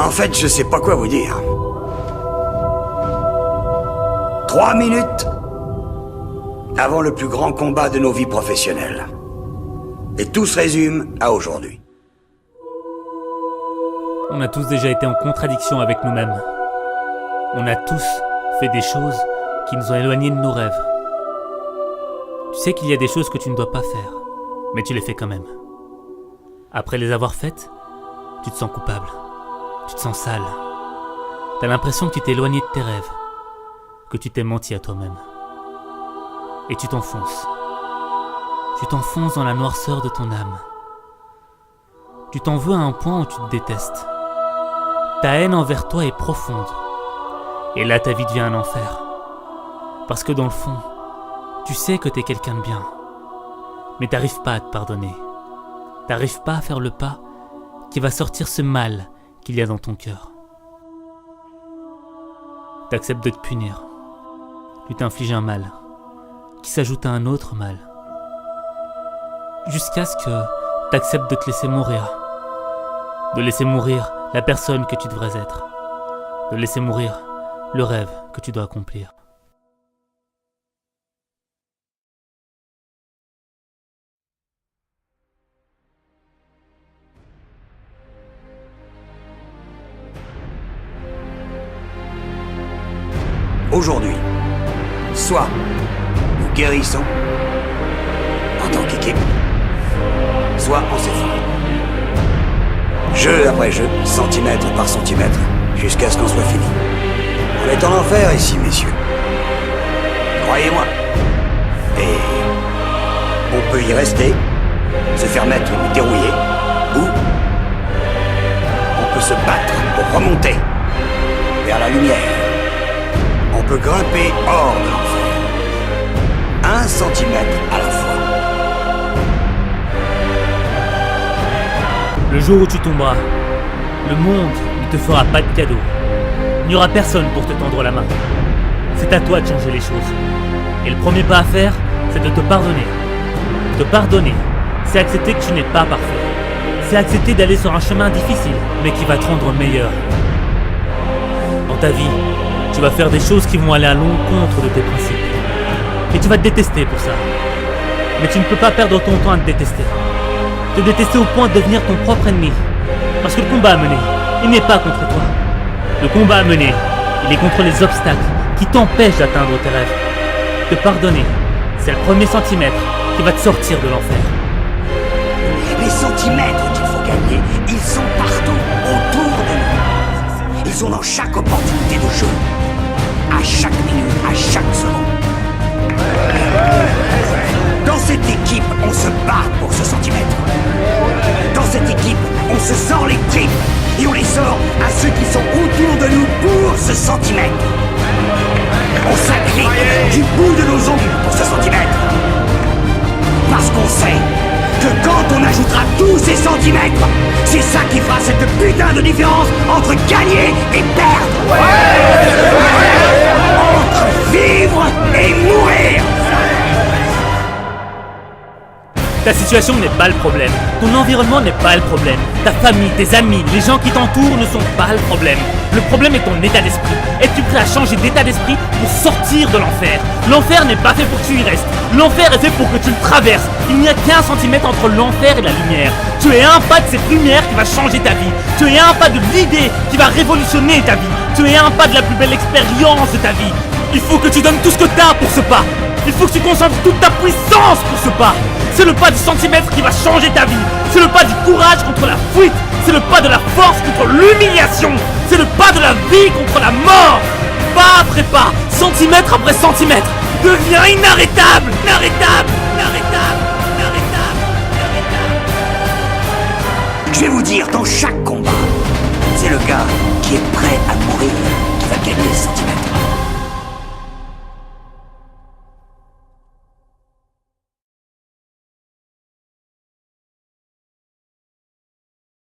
En fait, je sais pas quoi vous dire. 3 minutes avant le plus grand combat de nos vies professionnelles. Et tout se résume à aujourd'hui. On a tous déjà été en contradiction avec nous-mêmes. On a tous fait des choses qui nous ont éloignés de nos rêves. Tu sais qu'il y a des choses que tu ne dois pas faire, mais tu les fais quand même. Après les avoir faites, tu te sens coupable. Tu te sens sale. T'as l'impression que tu t'es éloigné de tes rêves, que tu t'es menti à toi-même. Et tu t'enfonces. Tu t'enfonces dans la noirceur de ton âme. Tu t'en veux à un point où tu te détestes. Ta haine envers toi est profonde. Et là, ta vie devient un enfer. Parce que dans le fond, tu sais que t'es quelqu'un de bien. Mais t'arrives pas à te pardonner. T'arrives pas à faire le pas qui va sortir ce mal qu'il y a dans ton cœur. T'acceptes de te punir. Tu t'infliges un mal qui s'ajoute à un autre mal. Jusqu'à ce que t'acceptes de te laisser mourir. De laisser mourir la personne que tu devrais être. De laisser mourir le rêve que tu dois accomplir. Aujourd'hui, soit nous guérissons en tant qu'équipe, soit on s'effondre. Jeu après jeu, centimètre par centimètre, jusqu'à ce qu'on soit fini. On est en enfer ici, messieurs. Croyez-moi. Et on peut y rester, se faire mettre ou dérouiller, ou on peut se battre pour remonter vers la lumière. On peut grimper hors de l'enfer. 1 centimètre à la fois. Le jour où tu tomberas, le monde ne te fera pas de cadeau. Il n'y aura personne pour te tendre la main. C'est à toi de changer les choses. Et le premier pas à faire, c'est de te pardonner. Te pardonner, c'est accepter que tu n'es pas parfait. C'est accepter d'aller sur un chemin difficile, mais qui va te rendre meilleur. Dans ta vie, tu vas faire des choses qui vont aller à l'encontre de tes principes. Et tu vas te détester pour ça. Mais tu ne peux pas perdre ton temps à te détester. Te détester au point de devenir ton propre ennemi. Parce que le combat à mener, il n'est pas contre toi. Le combat à mener, il est contre les obstacles qui t'empêchent d'atteindre tes rêves. Te pardonner, c'est le premier centimètre qui va te sortir de l'enfer. Les centimètres qu'il faut gagner, ils sont partout, autour de nous. Ils sont dans chaque opportunité de jeu. À chaque minute, à chaque seconde. Dans cette équipe, on se bat pour ce centimètre. Dans cette équipe, on se sort les tripes et on les sort à ceux qui sont autour de nous pour ce centimètre. On s'agrippe du bout de nos ongles pour ce centimètre. Parce qu'on sait que quand on ajoutera tous ces centimètres, c'est ça qui fera cette putain de différence entre gagner et perdre. Entre vivre et mourir. Ta situation n'est pas le problème. Ton environnement n'est pas le problème. Ta famille, tes amis, les gens qui t'entourent ne sont pas le problème. Le problème est ton état d'esprit. Es-tu prêt à changer d'état d'esprit pour sortir de l'enfer? L'enfer n'est pas fait pour que tu y restes. L'enfer est fait pour que tu le traverses. Il n'y a qu'1 centimètre entre l'enfer et la lumière. Tu es un pas de cette lumière qui va changer ta vie. Tu es un pas de l'idée qui va révolutionner ta vie. Tu es un pas de la plus belle expérience de ta vie. Il faut que tu donnes tout ce que tu as pour ce pas. Il faut que tu concentres toute ta puissance pour ce pas. C'est le pas du centimètre qui va changer ta vie. C'est le pas du courage contre la fuite. C'est le pas de la force contre l'humiliation. C'est le pas de la vie contre la mort. Pas après pas, centimètre après centimètre, deviens inarrêtable. Inarrêtable, inarrêtable, inarrêtable, inarrêtable. Je vais vous dire, dans chaque combat, c'est le gars qui est prêt à mourir